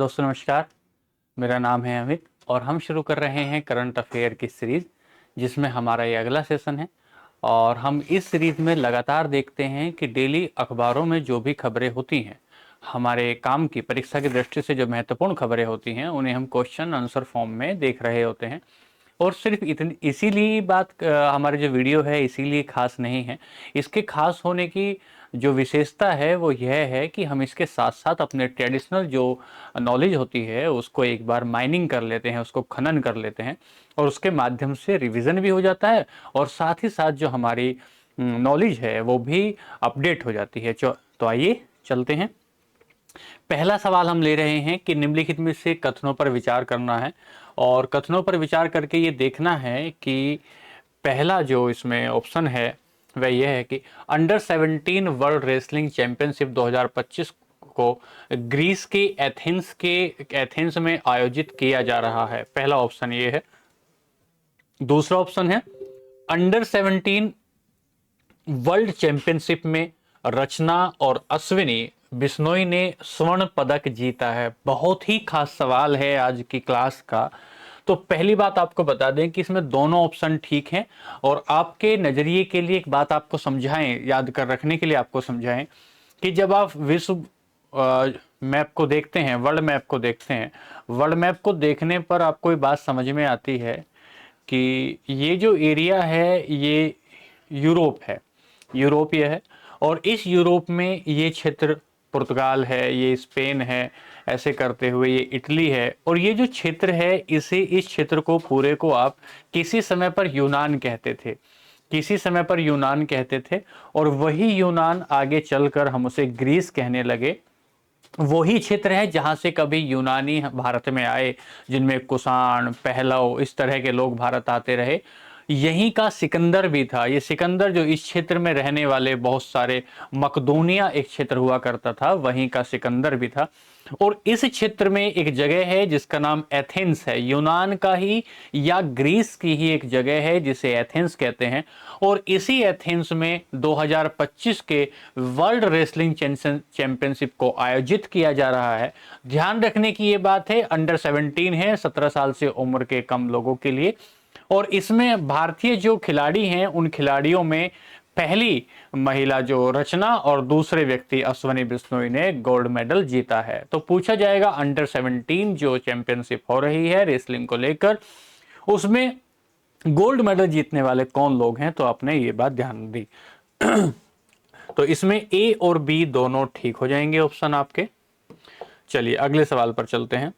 दोस्तों नमस्कार। मेरा नाम है अमित और हम शुरू कर रहे हैं करंट अफेयर की सीरीज़, जिसमें हमारा ये अगला सेशन है। और हम इस सीरीज़ में लगातार देखते हैं कि डेली अखबारों में जो भी खबरें होती हैं, हमारे काम की परीक्षा की दृष्टि से जो महत्वपूर्ण खबरें होती हैं, उन्हें हम क्वेश्चन आंसर फॉर्म में देख रहे होते हैं। और सिर्फ इतनी इसीलिए बात हमारे जो वीडियो है इसीलिए खास नहीं है। इसके खास होने की जो विशेषता है वो यह है कि हम इसके साथ साथ अपने ट्रेडिशनल जो नॉलेज होती है उसको एक बार माइनिंग कर लेते हैं, उसको खनन कर लेते हैं और उसके माध्यम से रिवीजन भी हो जाता है और साथ ही साथ जो हमारी नॉलेज है वो भी अपडेट हो जाती है। तो आइए चलते हैं। पहला सवाल हम ले रहे हैं कि निम्नलिखित में से कथनों पर विचार करना है और कथनों पर विचार करके ये देखना है कि पहला जो इसमें ऑप्शन है वह यह है कि अंडर 17 वर्ल्ड रेसलिंग चैंपियनशिप 2025 को ग्रीस के एथेंस में आयोजित किया जा रहा है। पहला ऑप्शन ये है। दूसरा ऑप्शन है अंडर 17 वर्ल्ड चैंपियनशिप में रचना और अश्विनी बिश्नोई ने स्वर्ण पदक जीता है। बहुत ही खास सवाल है आज की क्लास का। तो पहली बात आपको बता दें कि इसमें दोनों ऑप्शन ठीक हैं और आपके नजरिए के लिए एक बात आपको समझाएं, याद कर रखने के लिए आपको समझाएं कि जब आप विश्व मैप को देखते हैं, वर्ल्ड मैप को देखते हैं, वर्ल्ड मैप को देखने पर आपको ये बात समझ में आती है कि ये जो एरिया है ये यूरोप है, यूरोपीय है। और इस यूरोप में ये क्षेत्र पुर्तगाल है, ये स्पेन है, ऐसे करते हुए ये इटली है। और ये जो क्षेत्र है इस क्षेत्र को पूरे को आप किसी समय पर यूनान कहते थे, किसी समय पर यूनान कहते थे। और वही यूनान आगे चलकर हम उसे ग्रीस कहने लगे। वही क्षेत्र है जहां से कभी यूनानी भारत में आए, जिनमें कुषाण, पहलव, इस तरह के लोग भारत आते रहे। यहीं का सिकंदर भी था। ये सिकंदर जो इस क्षेत्र में रहने वाले बहुत सारे, मकदूनिया एक क्षेत्र हुआ करता था, वहीं का सिकंदर भी था। और इस क्षेत्र में एक जगह है जिसका नाम एथेंस है, यूनान का ही या ग्रीस की ही एक जगह है जिसे एथेंस कहते हैं। और इसी एथेंस में 2025 के वर्ल्ड रेसलिंग चैंपियनशिप को आयोजित किया जा रहा है। ध्यान रखने की ये बात है, अंडर 17 है, 17 साल से उम्र के कम लोगों के लिए। और इसमें भारतीय जो खिलाड़ी हैं उन खिलाड़ियों में पहली महिला जो रचना और दूसरे व्यक्ति अश्विनी बिश्नोई ने गोल्ड मेडल जीता है। तो पूछा जाएगा अंडर 17 जो चैंपियनशिप हो रही है रेसलिंग को लेकर, उसमें गोल्ड मेडल जीतने वाले कौन लोग हैं। तो आपने ये बात ध्यान दी। तो इसमें ए और बी दोनों ठीक हो जाएंगे ऑप्शन आपके। चलिए अगले सवाल पर चलते हैं।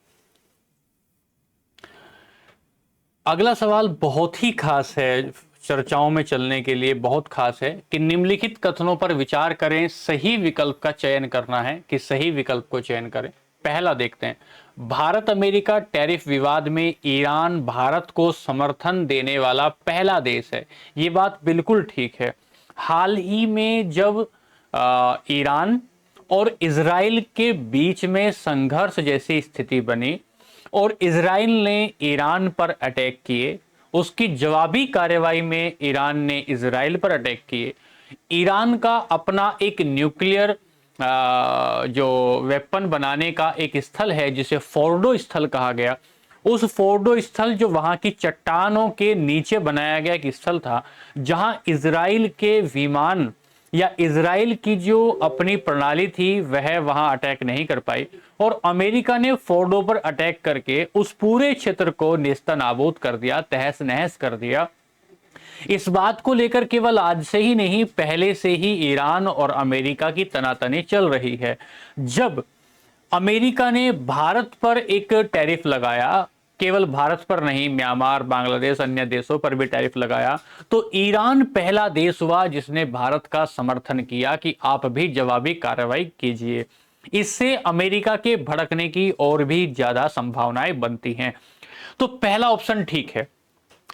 अगला सवाल बहुत ही खास है, चर्चाओं में चलने के लिए बहुत खास है कि निम्नलिखित कथनों पर विचार करें, सही विकल्प का चयन करना है कि सही विकल्प को चयन करें। पहला देखते हैं, भारत अमेरिका टैरिफ विवाद में ईरान भारत को समर्थन देने वाला पहला देश है। ये बात बिल्कुल ठीक है। हाल ही में जब ईरान और इजराइल के बीच में संघर्ष जैसी स्थिति बनी और इजराइल ने ईरान पर अटैक किए, उसकी जवाबी कार्रवाई में ईरान ने इजराइल पर अटैक किए। ईरान का अपना एक न्यूक्लियर जो वेपन बनाने का एक स्थल है जिसे फोर्डो स्थल कहा गया। उस फोर्डो स्थल जो वहां की चट्टानों के नीचे बनाया गया एक स्थल था, जहां इजराइल के विमान या इजराइल की जो अपनी प्रणाली थी वह वहां अटैक नहीं कर पाई। और अमेरिका ने फोर्डो पर अटैक करके उस पूरे क्षेत्र को नेस्तनाबूद कर दिया, तहस नहस कर दिया। इस बात को लेकर केवल आज से ही नहीं, पहले से ही ईरान और अमेरिका की तनातनी चल रही है। जब अमेरिका ने भारत पर एक टैरिफ लगाया, केवल भारत पर नहीं, म्यांमार, बांग्लादेश, अन्य देशों पर भी टैरिफ लगाया, तो ईरान पहला देश हुआ जिसने भारत का समर्थन किया कि आप भी जवाबी कार्रवाई कीजिए। इससे अमेरिका के भड़कने की और भी ज्यादा संभावनाएं बनती हैं। तो पहला ऑप्शन ठीक है।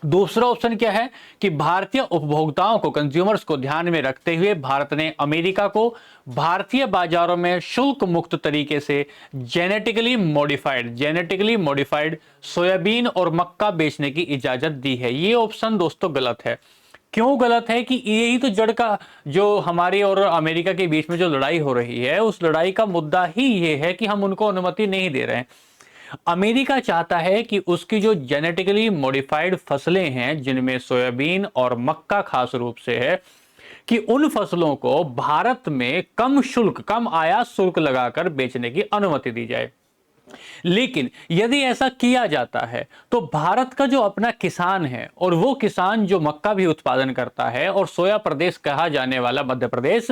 दूसरा ऑप्शन क्या है कि भारतीय उपभोक्ताओं को, कंज्यूमर्स को ध्यान में रखते हुए भारत ने अमेरिका को भारतीय बाजारों में शुल्क मुक्त तरीके से जेनेटिकली मॉडिफाइड सोयाबीन और मक्का बेचने की इजाजत दी है। ये ऑप्शन दोस्तों गलत है। क्यों गलत है? कि यही तो जड़ का, जो हमारी और अमेरिका के बीच में जो लड़ाई हो रही है, उस लड़ाई का मुद्दा ही ये है कि हम उनको अनुमति नहीं दे रहे हैं। अमेरिका चाहता है कि उसकी जो जेनेटिकली मॉडिफाइड फसलें हैं, जिनमें सोयाबीन और मक्का खास रूप से है, कि उन फसलों को भारत में कम शुल्क, कम आयात शुल्क लगाकर बेचने की अनुमति दी जाए। लेकिन यदि ऐसा किया जाता है तो भारत का जो अपना किसान है, और वो किसान जो मक्का भी उत्पादन करता है और सोया प्रदेश कहा जाने वाला मध्य प्रदेश,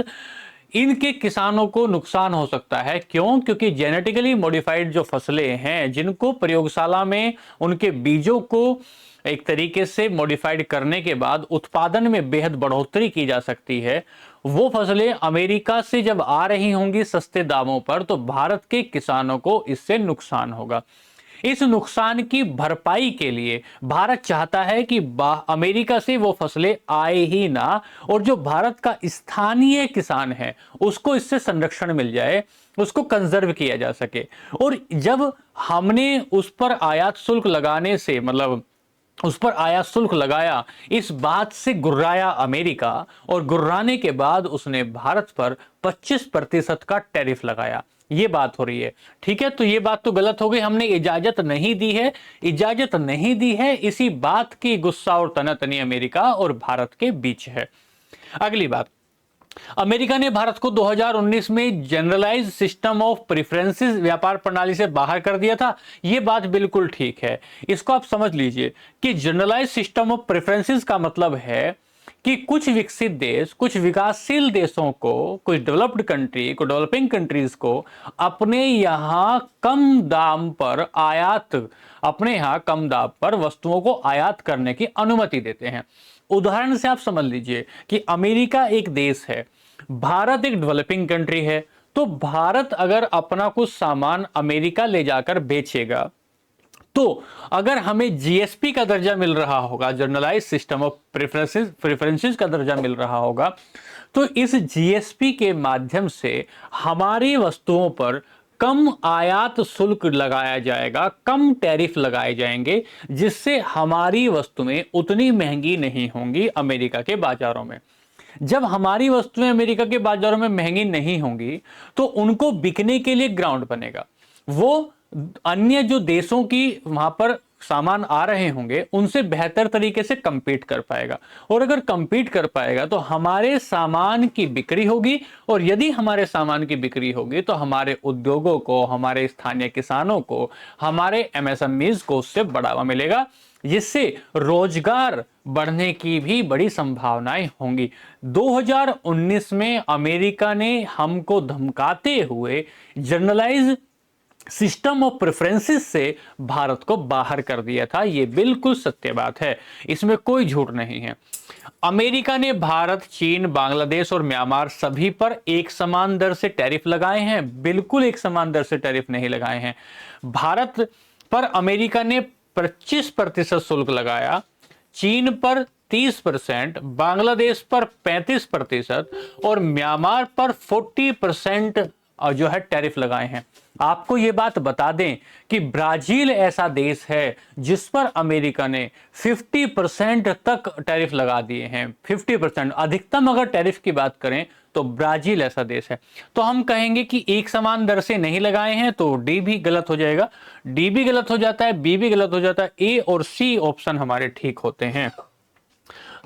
इनके किसानों को नुकसान हो सकता है। क्यों? क्योंकि जेनेटिकली मॉडिफाइड जो फसलें हैं, जिनको प्रयोगशाला में उनके बीजों को एक तरीके से मॉडिफाइड करने के बाद उत्पादन में बेहद बढ़ोतरी की जा सकती है, वो फसलें अमेरिका से जब आ रही होंगी सस्ते दामों पर, तो भारत के किसानों को इससे नुकसान होगा। इस नुकसान की भरपाई के लिए भारत चाहता है कि अमेरिका से वो फसलें आए ही ना, और जो भारत का स्थानीय किसान है उसको इससे संरक्षण मिल जाए, उसको कंजर्व किया जा सके। और जब हमने उस पर आयात शुल्क लगाने से, मतलब उस पर आयात शुल्क लगाया, इस बात से गुर्राया अमेरिका, और गुर्राने के बाद उसने भारत पर 25% का टैरिफ लगाया। ये बात हो रही है। ठीक है, तो ये बात तो गलत हो गई, हमने इजाजत नहीं दी है, इजाजत नहीं दी है, इसी बात की गुस्सा और तनातनी अमेरिका और भारत के बीच है। अगली बात, अमेरिका ने भारत को 2019 में जनरलाइज सिस्टम ऑफ प्रेफरेंसेस व्यापार प्रणाली से बाहर कर दिया था। यह बात बिल्कुल ठीक है, इसको आप समझ लीजिए कि जनरलाइज सिस्टम ऑफ प्रेफरेंसेस का मतलब है कि कुछ विकसित देश, कुछ विकासशील देशों को, कुछ डेवलप्ड कंट्री को, डेवलपिंग कंट्रीज को अपने यहां कम दाम पर आयात, अपने यहां कम दाम पर वस्तुओं को आयात करने की अनुमति देते हैं। उदाहरण से आप समझ लीजिए कि अमेरिका एक देश है, भारत एक डेवलपिंग कंट्री है, तो भारत अगर अपना कुछ सामान अमेरिका ले जाकर बेचेगा, तो अगर हमें जीएसपी का दर्जा मिल रहा होगा, जनरलाइज सिस्टम ऑफ प्रेफरेंसेस का दर्जा मिल रहा होगा, तो इस जीएसपी के माध्यम से हमारी वस्तुओं पर कम आयात शुल्क लगाया जाएगा, कम टैरिफ लगाए जाएंगे, जिससे हमारी वस्तुएं उतनी महंगी नहीं होंगी अमेरिका के बाजारों में। जब हमारी वस्तुएं अमेरिका के बाजारों में महंगी नहीं होंगी, तो उनको बिकने के लिए ग्राउंड बनेगा। वो अन्य जो देशों की वहां पर सामान आ रहे होंगे, उनसे बेहतर तरीके से कंपीट कर पाएगा, और अगर कंपीट कर पाएगा तो हमारे सामान की बिक्री होगी, और यदि हमारे सामान की बिक्री होगी तो हमारे उद्योगों को, हमारे स्थानीय किसानों को, हमारे एमएसएमईज को उससे बढ़ावा मिलेगा, जिससे रोजगार बढ़ने की भी बड़ी संभावनाएं होंगी। 2019 में अमेरिका ने हमको धमकाते हुए जनरलाइज सिस्टम ऑफ प्रेफरेंसेस से भारत को बाहर कर दिया था। यह बिल्कुल सत्य बात है, इसमें कोई झूठ नहीं है। अमेरिका ने भारत, चीन, बांग्लादेश और म्यांमार सभी पर एक समान दर से टैरिफ लगाए हैं। बिल्कुल एक समान दर से टैरिफ नहीं लगाए हैं। भारत पर अमेरिका ने 25% शुल्क लगाया, चीन पर 30%, बांग्लादेश पर 35% और म्यांमार पर 40% जो है टैरिफ लगाए हैं। आपको यह बात बता दें कि ब्राजील ऐसा देश है जिस पर अमेरिका ने 50% तक टैरिफ लगा दिए हैं। 50% अधिकतम अगर टैरिफ की बात करें तो ब्राजील ऐसा देश है। तो हम कहेंगे कि एक समान दर से नहीं लगाए हैं, तो डी भी गलत हो जाएगा। डी भी गलत हो जाता है, बी भी गलत हो जाता है, ए और सी ऑप्शन हमारे ठीक होते हैं।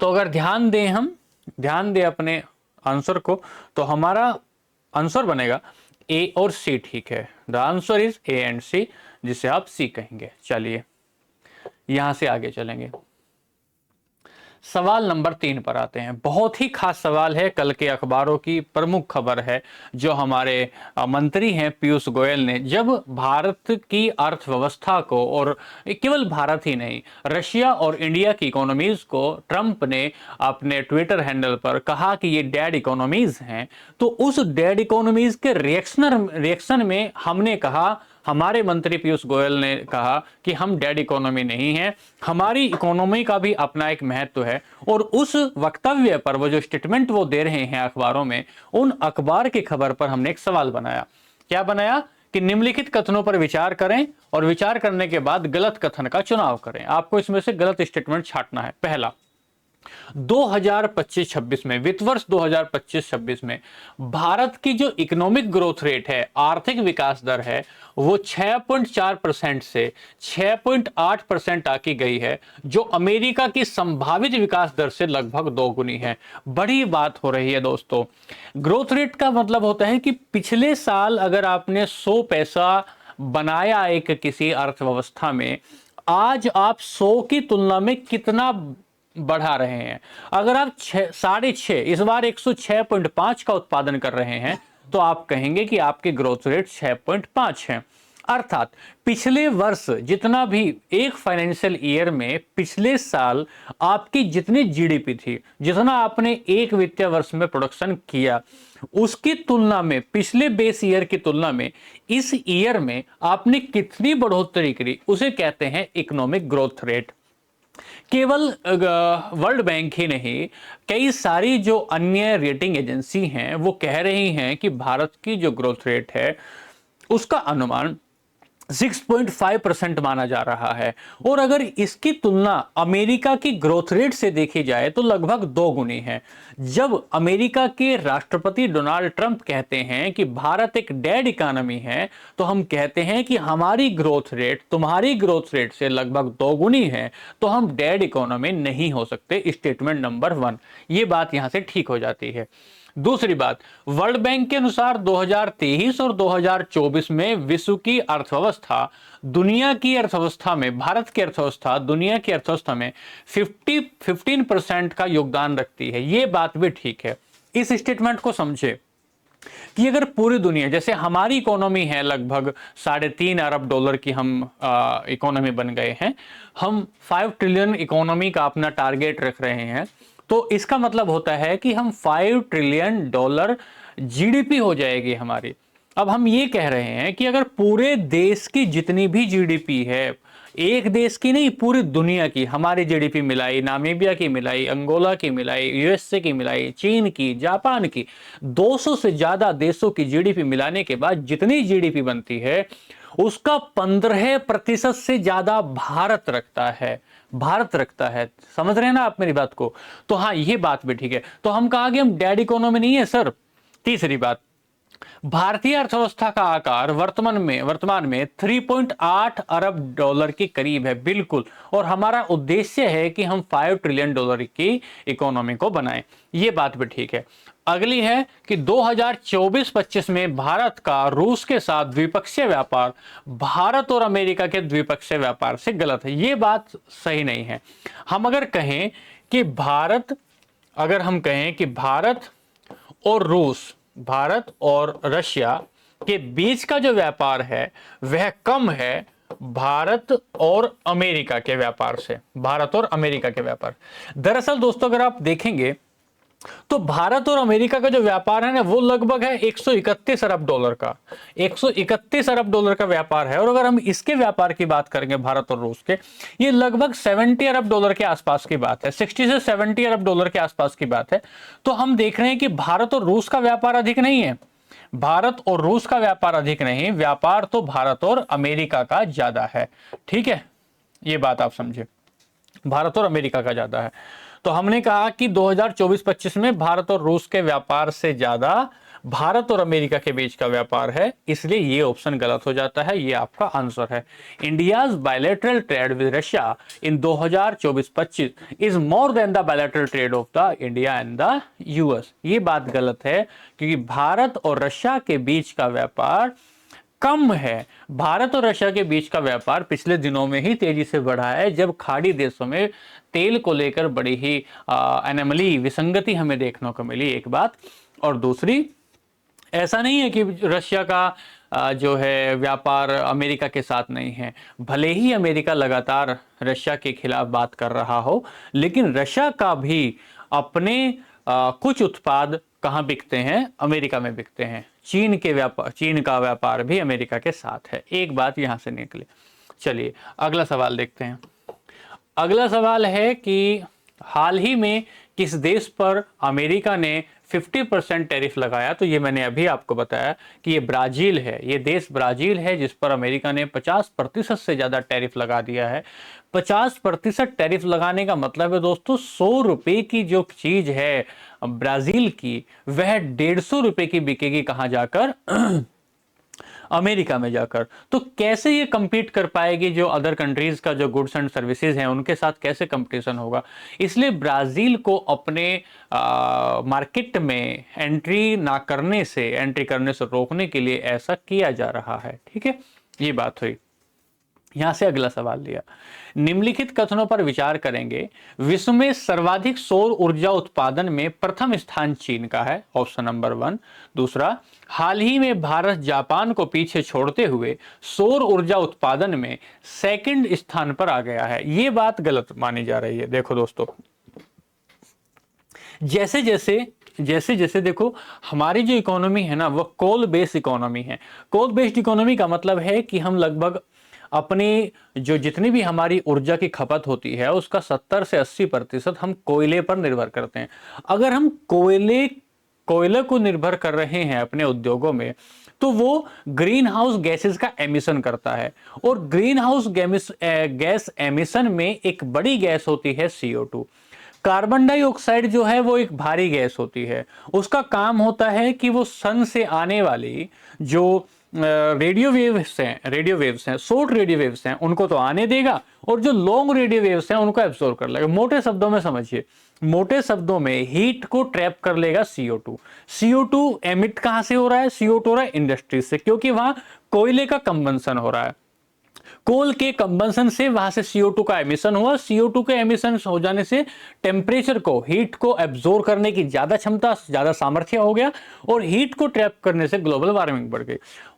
तो अगर ध्यान दें अपने आंसर को, तो हमारा आंसर बनेगा ए और सी। ठीक है, the answer is A and C, जिसे आप सी कहेंगे। चलिए यहां से आगे चलेंगे, सवाल नंबर 3 पर आते हैं। बहुत ही खास सवाल है, कल के अखबारों की प्रमुख खबर है। जो हमारे मंत्री हैं पीयूष गोयल ने, जब भारत की अर्थव्यवस्था को, और केवल भारत ही नहीं, रशिया और इंडिया की इकोनॉमीज को ट्रंप ने अपने ट्विटर हैंडल पर कहा कि ये डेड इकोनॉमीज हैं, तो उस डेड इकोनॉमीज के रिएक्शन में हमने कहा, हमारे मंत्री पीयूष गोयल ने कहा कि हम डेड इकोनॉमी नहीं है, हमारी इकोनॉमी का भी अपना एक महत्व है। और उस वक्तव्य पर, वो जो स्टेटमेंट वो दे रहे हैं अखबारों में, उन अखबार की खबर पर हमने एक सवाल बनाया। क्या बनाया? कि निम्नलिखित कथनों पर विचार करें और विचार करने के बाद गलत कथन का चुनाव करें। आपको इसमें से गलत स्टेटमेंट छांटना है। पहला, 2025-26 में, वित्त वर्ष 2025-26 में भारत की जो इकोनॉमिक ग्रोथ रेट है, आर्थिक विकास दर है, वो 6.4% से 6.8% आकी गई है, जो अमेरिका की संभावित विकास दर से लगभग दोगुनी है। बड़ी बात हो रही है दोस्तों। ग्रोथ रेट का मतलब होता है कि पिछले साल अगर आपने 100 पैसा बनाया एक किसी अर्थव्यवस्था में, आज आप 100 की तुलना में कितना बढ़ा रहे हैं। अगर आप 6.5 इस बार 106.5 का उत्पादन कर रहे हैं तो आप कहेंगे कि आपके ग्रोथ रेट 6.5 है। अर्थात पिछले वर्ष जितना भी, एक फाइनेंशियल ईयर में पिछले साल आपकी जितनी जीडीपी थी, जितना आपने एक वित्तीय वर्ष में प्रोडक्शन किया, उसकी तुलना में, पिछले बेस ईयर की तुलना में इस ईयर में आपने कितनी बढ़ोतरी करी, उसे कहते हैं इकोनॉमिक ग्रोथ रेट। केवल वर्ल्ड बैंक ही नहीं, कई सारी जो अन्य रेटिंग एजेंसी हैं वो कह रही हैं कि भारत की जो ग्रोथ रेट है उसका अनुमान 6.5% माना जा रहा है। और अगर इसकी तुलना अमेरिका की ग्रोथ रेट से देखी जाए तो लगभग दोगुनी है। जब अमेरिका के राष्ट्रपति डोनाल्ड ट्रंप कहते हैं कि भारत एक डेड इकोनॉमी है, तो हम कहते हैं कि हमारी ग्रोथ रेट तुम्हारी ग्रोथ रेट से लगभग दोगुनी है, तो हम डेड इकोनॉमी नहीं हो सकते। स्टेटमेंट नंबर 1, ये बात यहां से ठीक हो जाती है। दूसरी बात, वर्ल्ड बैंक के अनुसार 2023 और 2024 में विश्व की अर्थव्यवस्था दुनिया की अर्थव्यवस्था में, भारत की अर्थव्यवस्था दुनिया की अर्थव्यवस्था में 15% का योगदान रखती है। यह बात भी ठीक है। इस स्टेटमेंट को समझे कि अगर पूरी दुनिया, जैसे हमारी इकोनॉमी है लगभग $3.5 अरब की हम इकोनॉमी बन गए हैं, हम 5 ट्रिलियन इकोनॉमी का अपना टारगेट रख रहे हैं, तो इसका मतलब होता है कि हम $5 ट्रिलियन जीडीपी हो जाएगी हमारी। अब हम ये कह रहे हैं कि अगर पूरे देश की जितनी भी जीडीपी है, एक देश की नहीं पूरी दुनिया की, हमारी जीडीपी मिलाई, नामीबिया की मिलाई, अंगोला की मिलाई, यूएसए की मिलाई, चीन की, जापान की, 200 से ज्यादा देशों की जीडीपी मिलाने के बाद जितनी जीडीपी बनती है उसका 15% से ज्यादा भारत रखता है। भारत रखता है। समझ रहे हैं ना आप मेरी बात को? तो हाँ, ये बात भी ठीक है। तो हम कहा कि हम डेड इकोनॉमी नहीं है सर। तीसरी बात, भारतीय अर्थव्यवस्था का आकार वर्तमान में 3.8 अरब डॉलर के करीब है, बिल्कुल। और हमारा उद्देश्य है कि हम $5 ट्रिलियन की इकोनॉमी को बनाएं। ये बात भी ठीक है। अगली है कि 2024-25 में भारत का रूस के साथ द्विपक्षीय व्यापार भारत और अमेरिका के द्विपक्षीय व्यापार से गलत है। ये बात सही नहीं है। हम अगर कहें कि भारत और रूस, भारत और रशिया के बीच का जो व्यापार है वह कम है भारत और अमेरिका के व्यापार से। भारत और अमेरिका के व्यापार, दरअसल दोस्तों अगर आप देखेंगे तो भारत और अमेरिका का जो व्यापार है ना, वो लगभग है 131 अरब डॉलर का। 131 अरब डॉलर का व्यापार है। और अगर हम इसके व्यापार की बात करेंगे भारत और रूस के, ये लगभग 70 अरब डॉलर के आसपास की बात है। 60 से 70 अरब डॉलर के आसपास की बात है। तो हम देख रहे हैं कि भारत और रूस का व्यापार अधिक नहीं है। भारत और रूस का व्यापार अधिक नहीं, व्यापार तो भारत और अमेरिका का ज्यादा है। ठीक है, ये बात आप समझे, भारत और अमेरिका का ज्यादा है। तो हमने कहा कि 2024-25 में भारत और रूस के व्यापार से ज्यादा भारत और अमेरिका के बीच का व्यापार है, इसलिए ये ऑप्शन गलत हो जाता है। ये आपका आंसर है। India's bilateral trade with Russia in 2024-25 is more than the bilateral trade off the India and the US. ये बात गलत है क्योंकि भारत और रशिया के बीच का व्यापार कम है। भारत और रशिया के बीच का व्यापार पिछले दिनों में ही तेजी से बढ़ा है, जब खाड़ी देशों में तेल को लेकर बड़ी ही एनोमली, विसंगति हमें देखने को मिली, एक बात। और दूसरी, ऐसा नहीं है कि रशिया का जो है व्यापार अमेरिका के साथ नहीं है। भले ही अमेरिका लगातार रशिया के खिलाफ बात कर रहा हो, लेकिन रशिया का भी अपने कुछ उत्पाद कहाँ बिकते हैं? अमेरिका में बिकते हैं। चीन का व्यापार भी अमेरिका के साथ है। एक बात यहां से निकले। चलिए अगला सवाल देखते हैं। अगला सवाल है कि हाल ही में किस देश पर अमेरिका ने 50% टैरिफ लगाया, तो ये मैंने अभी आपको बताया कि ये ब्राजील है, ये देश ब्राजील है जिस पर अमेरिका ने 50% से ज़्यादा टैरिफ लगा दिया है। 50% टैरिफ लगाने का मतलब है दोस्तों, 100 रुपये की जो चीज़ है ब्राज़ील की, वह 150 रुपये की बिकेगी कहाँ जाकर? अमेरिका में जाकर। तो कैसे ये compete कर पाएगी, जो अदर कंट्रीज का जो गुड्स एंड सर्विसेज हैं उनके साथ कैसे कंपटीशन होगा? इसलिए ब्राजील को अपने मार्केट में एंट्री करने से रोकने के लिए ऐसा किया जा रहा है। ठीक है, ये बात हुई। यहां से अगला सवाल लिया, निम्नलिखित कथनों पर विचार करेंगे। विश्व में सर्वाधिक सौर ऊर्जा उत्पादन में प्रथम स्थान चीन का है, ऑप्शन नंबर 1। दूसरा, हाल ही में भारत जापान को पीछे छोड़ते हुए सौर ऊर्जा उत्पादन में सेकंड स्थान पर आ गया है। यह बात गलत मानी जा रही है। देखो दोस्तों, जैसे जैसे देखो, हमारी जो इकोनॉमी है ना, वो कोल बेस्ड इकोनॉमी है। कोल बेस्ड इकोनॉमी का मतलब है कि हम लगभग अपनी जो जितनी भी हमारी ऊर्जा की खपत होती है उसका 70 से 80% हम कोयले पर निर्भर करते हैं। अगर हम कोयले को निर्भर कर रहे हैं अपने उद्योगों में, तो वो ग्रीन हाउस गैसेस का एमिशन करता है, और ग्रीन हाउस गैस एमिशन में एक बड़ी गैस होती है CO2। कार्बन डाइऑक्साइड जो है वो एक भारी गैस होती है। उसका काम होता है कि वो सन से आने वाली जो रेडियो वेव्स हैं, शॉर्ट रेडियो वेव्स हैं, उनको तो आने देगा, और जो लॉन्ग रेडियो वेव्स हैं उनको एब्सॉर्ब कर लेगा। मोटे शब्दों में समझिए, मोटे शब्दों में हीट को ट्रैप कर लेगा CO2। CO2 एमिट कहां से हो रहा है? CO2 हो रहा है इंडस्ट्री से, क्योंकि वहां कोयले का कंबंशन हो रहा है। कोल के कंबंशन से वहां से CO2 का एमिशन हुआ। CO2 के एमिशन हो जाने से टेम्परेचर को, हीट को एब्जॉर्ब करने की ज्यादा क्षमता, ज्यादा सामर्थ्य हो गया, और हीट को ट्रैप करने से ग्लोबल वार्मिंग बढ़ गई।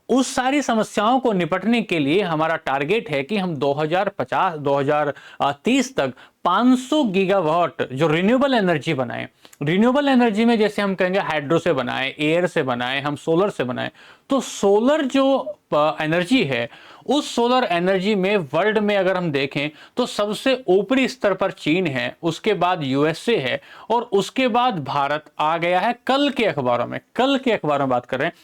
उस सारी समस्याओं को निपटने के लिए हमारा टारगेट है कि हम 2030 तक 500 गीगावाट जो रिन्यूएबल एनर्जी बनाएं। रिन्यूएबल एनर्जी में जैसे हम कहेंगे हाइड्रो से बनाएं, एयर से बनाएं, हम सोलर से बनाएं। तो सोलर जो एनर्जी है, उस सोलर एनर्जी में वर्ल्ड में अगर हम देखें तो सबसे ऊपरी स्तर पर चीन है, उसके बाद USA है, और उसके बाद भारत आ गया है कल के अखबारों में बात कर रहे हैं,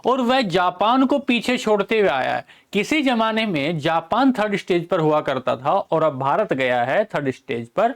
और वह जापान को पीछे छोड़ते हुए आया है। किसी जमाने में जापान थर्ड स्टेज पर हुआ करता था, और अब भारत गया है थर्ड स्टेज पर।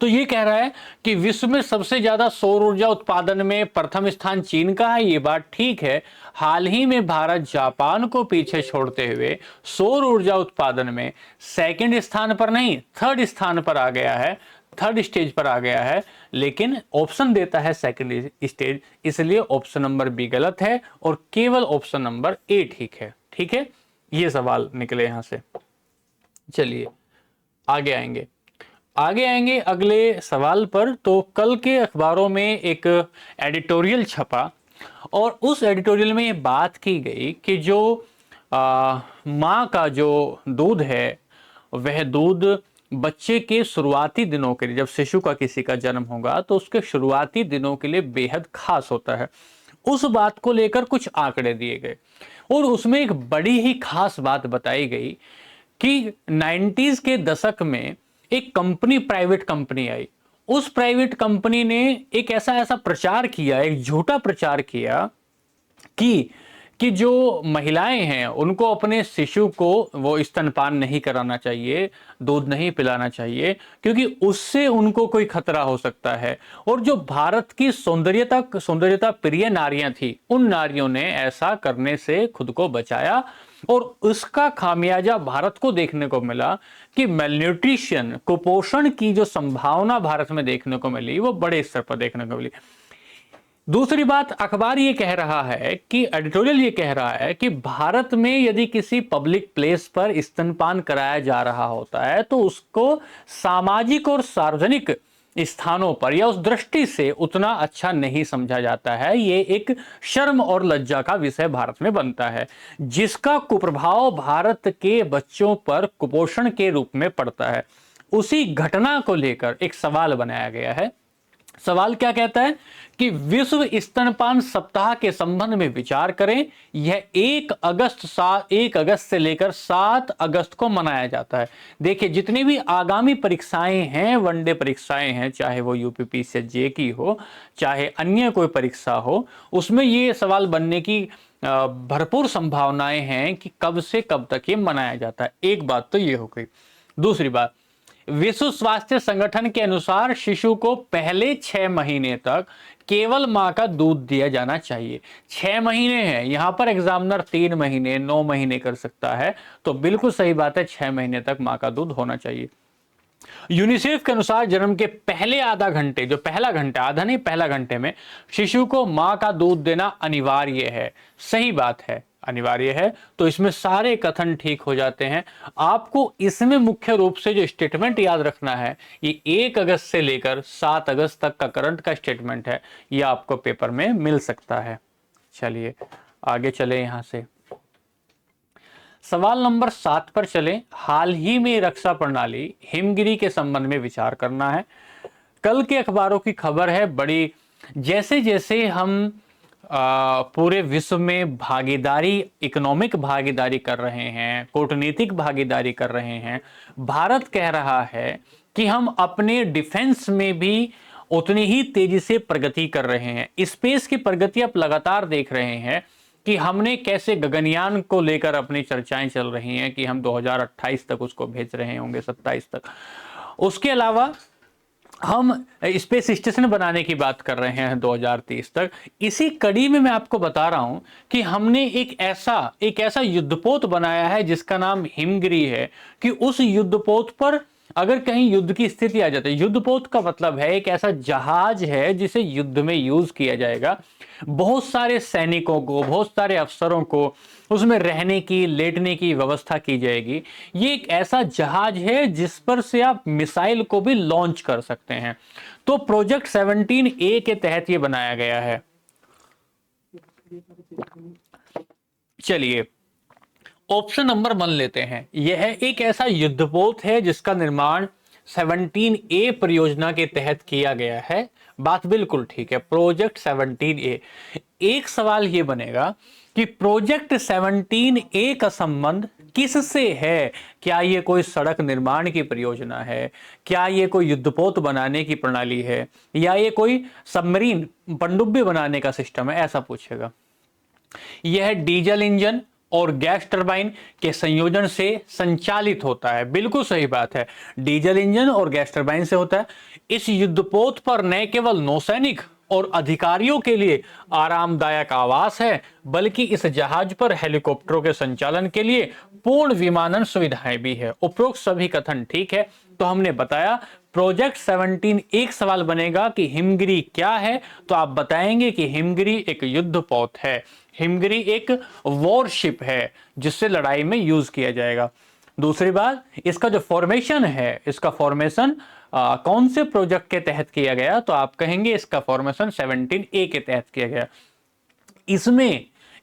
तो ये कह रहा है कि विश्व में सबसे ज्यादा सौर ऊर्जा उत्पादन में प्रथम स्थान चीन का है। ये बात ठीक है। हाल ही में भारत जापान को पीछे छोड़ते हुए सौर ऊर्जा उत्पादन में सेकंड स्थान पर नहीं, थर्ड स्थान पर आ गया है, थर्ड स्टेज पर आ गया है। लेकिन ऑप्शन देता है सेकंड स्टेज, इसलिए ऑप्शन नंबर बी गलत है, और केवल ऑप्शन नंबर ए ठीक है। ठीक है, ये सवाल निकले यहां से। चलिए आगे आएंगे अगले सवाल पर। तो कल के अखबारों में एक एडिटोरियल छपा, और उस एडिटोरियल में ये बात की गई कि जो माँ का जो दूध है, वह दूध बच्चे के शुरुआती दिनों के लिए, जब शिशु का किसी का जन्म होगा तो उसके शुरुआती दिनों के लिए बेहद खास होता है। उस बात को लेकर कुछ आंकड़े दिए गए, और उसमें एक बड़ी ही खास बात बताई गई कि 90s के दशक में एक कंपनी, प्राइवेट कंपनी आई। उस प्राइवेट कंपनी ने एक ऐसा प्रचार किया, एक झूठा प्रचार किया कि जो महिलाएं हैं उनको अपने शिशु को वो स्तनपान नहीं कराना चाहिए, दूध नहीं पिलाना चाहिए, क्योंकि उससे उनको कोई खतरा हो सकता है। और जो भारत की सौंदर्यता प्रिय नारियां थी, उन नारियों ने ऐसा करने से खुद को बचाया, और उसका खामियाजा भारत को देखने को मिला कि मेलन्यूट्रिशन, कुपोषण की जो संभावना भारत में देखने को मिली, वो बड़े स्तर पर देखने को मिली। दूसरी बात, अखबार ये कह रहा है कि एडिटोरियल ये कह रहा है कि भारत में यदि किसी पब्लिक प्लेस पर स्तनपान कराया जा रहा होता है तो उसको सामाजिक और सार्वजनिक स्थानों पर या उस दृष्टि से उतना अच्छा नहीं समझा जाता है। ये एक शर्म और लज्जा का विषय भारत में बनता है, जिसका कुप्रभाव भारत के बच्चों पर कुपोषण के रूप में पड़ता है। उसी घटना को लेकर एक सवाल बनाया गया है सवाल क्या कहता है कि विश्व स्तनपान सप्ताह के संबंध में विचार करें। यह 1 अगस्त से लेकर 7 अगस्त को मनाया जाता है। देखिए, जितनी भी आगामी परीक्षाएं हैं, वनडे परीक्षाएं हैं, चाहे वो यूपीपीसीएच की हो, चाहे अन्य कोई परीक्षा हो, उसमें ये सवाल बनने की भरपूर संभावनाएं हैं कि कब से कब तक ये मनाया जाता है। एक बात तो ये हो गई। दूसरी बात, विश्व स्वास्थ्य संगठन के अनुसार शिशु को पहले 6 महीने तक केवल मां का दूध दिया जाना चाहिए। 6 महीने हैं, यहां पर एग्जामिनर 3 महीने 9 महीने कर सकता है, तो बिल्कुल सही बात है, 6 महीने तक मां का दूध होना चाहिए। यूनिसेफ के अनुसार जन्म के पहले आधा घंटे, जो पहला घंटा, आधा नहीं पहला घंटे में शिशु को मां का दूध देना अनिवार्य है। सही बात है, अनिवार्य है, तो इसमें सारे कथन ठीक हो जाते हैं। आपको इसमें मुख्य रूप से जो स्टेटमेंट याद रखना है, ये 1 अगस्त से लेकर 7 अगस्त तक का करंट का स्टेटमेंट है, ये आपको पेपर में मिल सकता है। चलिए आगे चले, यहां से सवाल नंबर 7 पर चलें। हाल ही में रक्षा प्रणाली हिमगिरी के संबंध में विचार करना है। कल के अखबारों की खबर है बड़ी, जैसे जैसे हम पूरे विश्व में भागीदारी, इकोनॉमिक भागीदारी कर रहे हैं, कूटनीतिक भागीदारी कर रहे हैं, भारत कह रहा है कि हम अपने डिफेंस में भी उतनी ही तेजी से प्रगति कर रहे हैं। स्पेस की प्रगति आप लगातार देख रहे हैं कि हमने कैसे गगनयान को लेकर अपनी चर्चाएं चल रही हैं कि हम 2028 तक उसको भेज रहे होंगे, 27 तक। उसके अलावा हम स्पेस स्टेशन बनाने की बात कर रहे हैं 2030 तक। इसी कड़ी में मैं आपको बता रहा हूं कि हमने एक ऐसा युद्धपोत बनाया है जिसका नाम हिमगिरी है, कि उस युद्धपोत पर अगर कहीं युद्ध की स्थिति आ जाती है, युद्धपोत का मतलब है एक ऐसा जहाज है जिसे युद्ध में यूज किया जाएगा। बहुत सारे सैनिकों को, बहुत सारे अफसरों को उसमें रहने की, लेटने की व्यवस्था की जाएगी। ये एक ऐसा जहाज है जिस पर से आप मिसाइल को भी लॉन्च कर सकते हैं। तो प्रोजेक्ट 17A के तहत ये बनाया गया है। चलिए ऑप्शन नंबर 1 लेते हैं। यह एक ऐसा युद्धपोत है जिसका निर्माण 17A परियोजना के तहत किया गया है। बात बिल्कुल ठीक है, प्रोजेक्ट 17A। एक सवाल यह बनेगा कि प्रोजेक्ट 17A का संबंध किससे है? क्या यह कोई सड़क निर्माण की परियोजना है? क्या यह कोई युद्धपोत बनाने की प्रणाली है? या ये कोई सबमरीन, पनडुब्बी बनाने का सिस्टम है? ऐसा पूछेगा। यह डीजल इंजन और गैस टरबाइन के संयोजन से संचालित होता है। बिल्कुल सही बात है, डीजल इंजन और गैस टरबाइन से होता है। इस युद्धपोत पर न केवल नौसैनिक और अधिकारियों के लिए आरामदायक आवास है, बल्कि इस जहाज पर हेलीकॉप्टरों के संचालन के लिए पूर्ण विमानन सुविधाएं भी है। उपरोक्त सभी कथन ठीक है, तो हमने बताया प्रोजेक्ट 17। एक सवाल बनेगा कि हिमगिरी क्या है, तो आप बताएंगे कि हिमगिरी एक युद्धपोत है, हिमगिरी एक वॉरशिप है जिससे लड़ाई में यूज किया जाएगा। दूसरी बात, इसका जो फॉर्मेशन है, इसका फॉर्मेशन कौन से प्रोजेक्ट के तहत किया गया, तो आप कहेंगे इसका फॉर्मेशन 17A के तहत किया गया।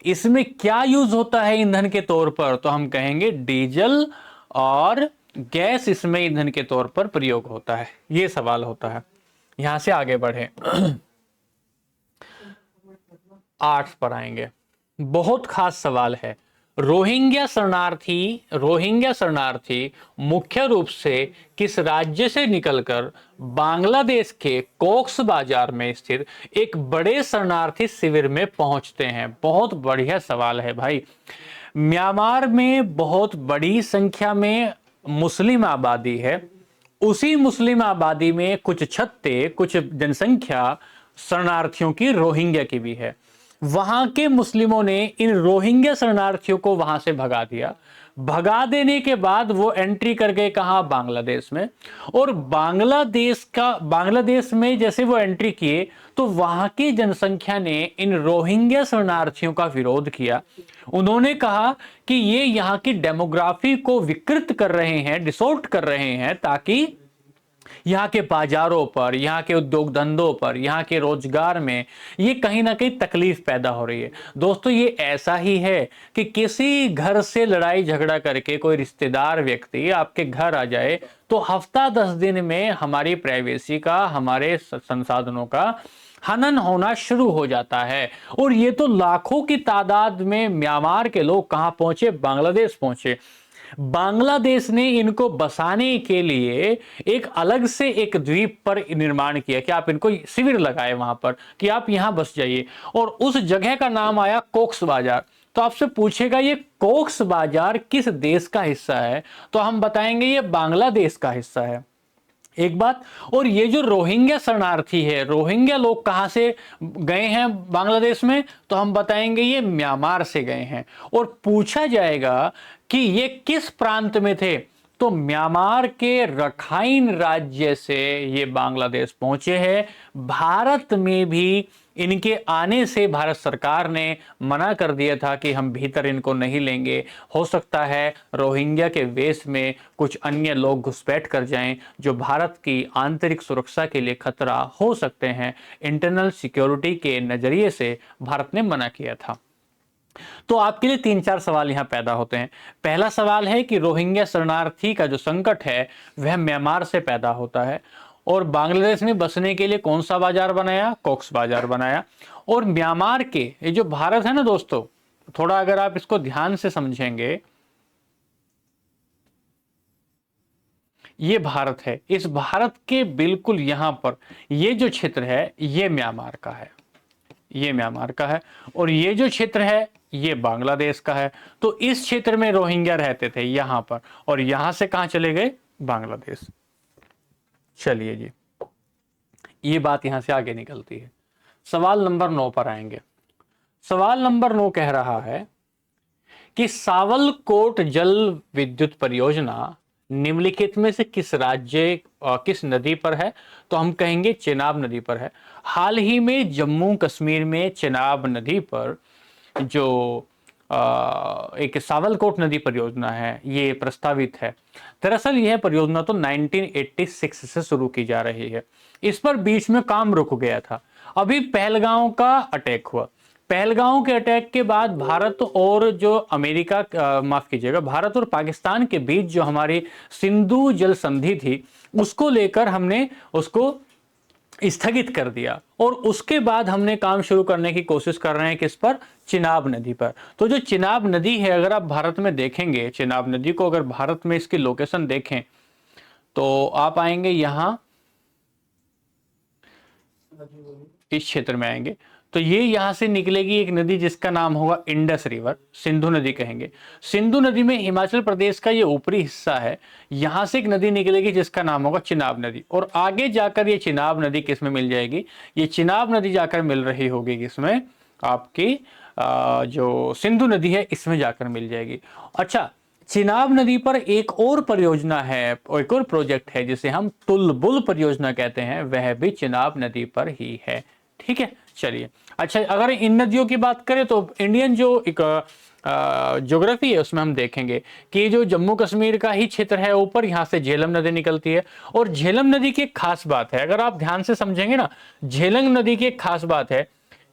इसमें क्या यूज होता है ईंधन के तौर पर, तो हम कहेंगे डीजल और गैस इसमें ईंधन के तौर पर प्रयोग होता है। ये सवाल होता है। यहां से आगे बढ़े 8 पर आएंगे। बहुत खास सवाल है। रोहिंग्या शरणार्थी मुख्य रूप से किस राज्य से निकलकर बांग्लादेश के कॉक्स बाजार में स्थित एक बड़े शरणार्थी शिविर में पहुंचते हैं? बहुत बढ़िया सवाल है भाई। म्यांमार में बहुत बड़ी संख्या में मुस्लिम आबादी है। उसी मुस्लिम आबादी में कुछ जनसंख्या शरणार्थियों की, रोहिंग्या की भी है। वहां के मुस्लिमों ने इन रोहिंग्या शरणार्थियों को वहां से भगा दिया। भगा देने के बाद वो एंट्री कर गए कहां? बांग्लादेश में। और बांग्लादेश में जैसे वो एंट्री किए तो वहां की जनसंख्या ने इन रोहिंग्या शरणार्थियों का विरोध किया। उन्होंने कहा कि ये यहाँ की डेमोग्राफी को विकृत कर रहे हैं, डिसॉर्ट कर रहे हैं, ताकि यहाँ के बाजारों पर, यहाँ के उद्योग धंधों पर, यहाँ के रोजगार में ये कहीं ना कहीं तकलीफ पैदा हो रही है। दोस्तों ये ऐसा ही है कि किसी घर से लड़ाई झगड़ा करके कोई रिश्तेदार व्यक्ति आपके घर आ जाए तो हफ्ता 10 दिन में हमारी प्राइवेसी का, हमारे संसाधनों का हनन होना शुरू हो जाता है। और ये तो लाखों की तादाद में म्यांमार के लोग कहां पहुंचे? बांग्लादेश पहुंचे। बांग्लादेश ने इनको बसाने के लिए एक अलग से एक द्वीप पर निर्माण किया कि आप इनको शिविर लगाए वहां पर कि आप यहां बस जाइए, और उस जगह का नाम आया कोक्स बाजार। तो आपसे पूछेगा ये कोक्स बाजार किस देश का हिस्सा है, तो हम बताएंगे ये बांग्लादेश का हिस्सा है। एक बात, और ये जो रोहिंग्या शरणार्थी है, रोहिंग्या लोग कहां से गए हैं बांग्लादेश में, तो हम बताएंगे ये म्यांमार से गए हैं। और पूछा जाएगा कि ये किस प्रांत में थे, तो म्यांमार के रखाइन राज्य से ये बांग्लादेश पहुंचे हैं। भारत में भी इनके आने से भारत सरकार ने मना कर दिया था कि हम भीतर इनको नहीं लेंगे। हो सकता है रोहिंग्या के वेश में कुछ अन्य लोग घुसपैठ कर जाएं जो भारत की आंतरिक सुरक्षा के लिए खतरा हो सकते हैं। इंटरनल सिक्योरिटी के नजरिए से भारत ने मना किया था। तो आपके लिए 3-4 सवाल यहां पैदा होते हैं। पहला सवाल है कि रोहिंग्या शरणार्थी का जो संकट है वह म्यांमार से पैदा होता है, और बांग्लादेश में बसने के लिए कौन सा बाजार बनाया? कोक्स बाजार बनाया। और म्यांमार के ये जो भारत है ना दोस्तों, थोड़ा अगर आप इसको ध्यान से समझेंगे, ये भारत है, इस भारत के बिल्कुल यहां पर ये जो क्षेत्र है ये म्यांमार का है, ये म्यांमार का है, और ये जो क्षेत्र है ये बांग्लादेश का है। तो इस क्षेत्र में रोहिंग्या रहते थे यहां पर, और यहां से कहां चले गए? बांग्लादेश। चलिए जी, ये बात यहां से आगे निकलती है। सवाल नंबर 9 पर आएंगे। सवाल नंबर 9 कह रहा है कि सावलकोट जल विद्युत परियोजना निम्नलिखित में से किस राज्य किस नदी पर है? तो हम कहेंगे चेनाब नदी पर है। हाल ही में जम्मू कश्मीर में चेनाब नदी पर जो एक सावलकोट नदी परियोजना है ये प्रस्तावित है। दरअसल यह परियोजना तो 1986 से शुरू की जा रही है। इस पर बीच में काम रुक गया था। अभी पहलगांव का अटैक हुआ। पहलगांव के अटैक के बाद भारत और जो अमेरिका माफ कीजिएगा, भारत और पाकिस्तान के बीच जो हमारी सिंधु जल संधि थी उसको लेकर हमने उसको स्थगित कर दिया, और उसके बाद हमने काम शुरू करने की कोशिश कर रहे हैं किस पर? चिनाब नदी पर। तो जो चिनाब नदी है, अगर आप भारत में देखेंगे चिनाब नदी को, अगर भारत में इसकी लोकेशन देखें तो आप आएंगे यहां इस क्षेत्र में आएंगे तो ये यहां से निकलेगी एक नदी जिसका नाम होगा इंडस रिवर, सिंधु नदी कहेंगे। सिंधु नदी में हिमाचल प्रदेश का ये ऊपरी हिस्सा है, यहां से एक नदी निकलेगी जिसका नाम होगा चिनाब नदी, और आगे जाकर ये चिनाब नदी किस में मिल जाएगी? ये चिनाब नदी जाकर मिल रही होगी किसमें? आपकी जो सिंधु नदी है इसमें जाकर मिल जाएगी। अच्छा, चिनाब नदी पर एक और परियोजना है, एक और प्रोजेक्ट है जिसे हम तुलबुल परियोजना कहते हैं, वह भी चिनाब नदी पर ही है। ठीक है, चलिए। अच्छा, अगर इन नदियों की बात करें तो इंडियन जो एक ज्योग्राफी है उसमें हम देखेंगे कि जो जम्मू कश्मीर का ही क्षेत्र है ऊपर, यहाँ से झेलम नदी निकलती है। और झेलम नदी की एक खास बात है, अगर आप ध्यान से समझेंगे ना, झेलम नदी की एक खास बात है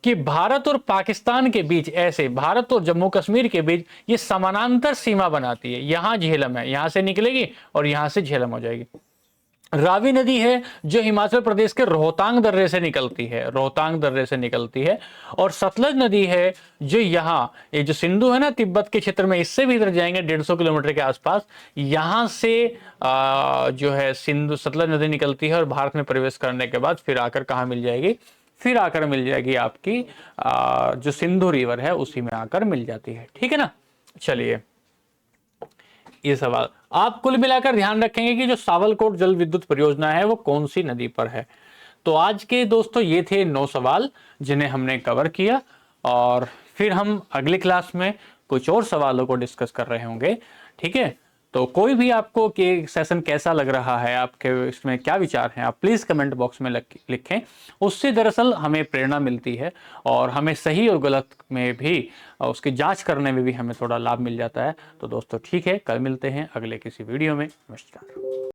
कि भारत और पाकिस्तान के बीच, ऐसे भारत और जम्मू कश्मीर के बीच ये समानांतर सीमा बनाती है। यहां झेलम है, यहां से निकलेगी और यहां से झेलम हो जाएगी। रावी नदी है जो हिमाचल प्रदेश के रोहतांग दर्रे से निकलती है, रोहतांग दर्रे से निकलती है। और सतलज नदी है जो यहाँ, ये जो सिंधु है ना तिब्बत के क्षेत्र में, इससे भी इधर जाएंगे 150 किलोमीटर के आसपास, यहां से जो है सिंधु सतलज नदी निकलती है, और भारत में प्रवेश करने के बाद फिर आकर कहाँ मिल जाएगी? फिर आकर मिल जाएगी आपकी जो सिंधु रिवर है उसी में आकर मिल जाती है। ठीक है ना। चलिए, ये सवाल आप कुल मिलाकर ध्यान रखेंगे कि जो सावलकोट जल विद्युत परियोजना है वो कौन सी नदी पर है। तो आज के दोस्तों ये थे 9 सवाल जिन्हें हमने कवर किया, और फिर हम अगली क्लास में कुछ और सवालों को डिस्कस कर रहे होंगे। ठीक है, तो कोई भी आपको कि सेशन कैसा लग रहा है, आपके इसमें क्या विचार हैं, आप प्लीज़ कमेंट बॉक्स में लिखें। उससे दरअसल हमें प्रेरणा मिलती है, और हमें सही और गलत में भी उसकी जांच करने में भी हमें थोड़ा लाभ मिल जाता है। तो दोस्तों ठीक है, कल मिलते हैं अगले किसी वीडियो में। नमस्कार।